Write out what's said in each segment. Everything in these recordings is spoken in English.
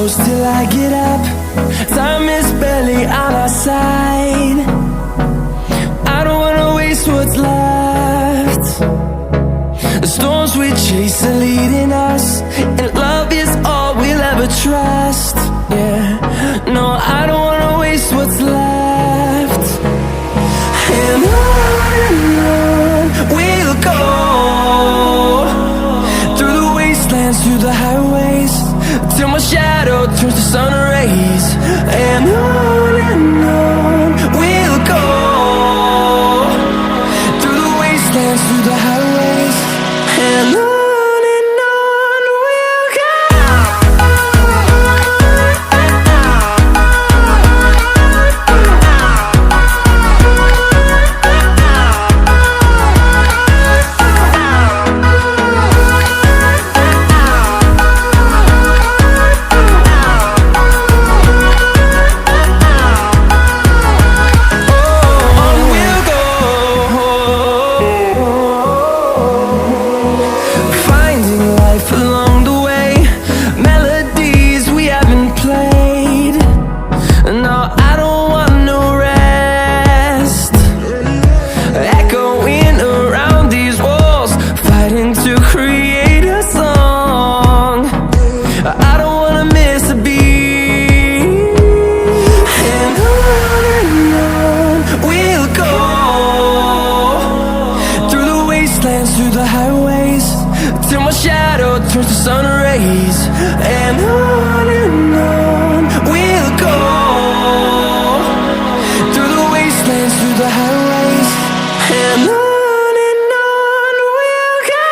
close till I get up. Time is barely on our side. I don't wanna waste what's left. The storms we chase are leading us, and love is all we'll ever trust. Yeah, no, I don't wanna waste what's left. And on we'll go, through the wastelands, through the highways, till my shadow turns to sun rays. And on we'll go, through the wastelands, through the highways, and on we'll go. Through the highways, till my shadow turns to sun rays. And on we'll go, through the wastelands, through the highways, and on we'll go.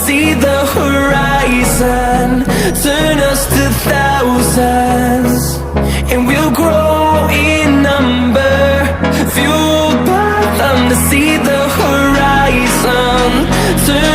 See the horizon turn us to thousands, and we'll grow in number, fueled by them. To see the horizon turn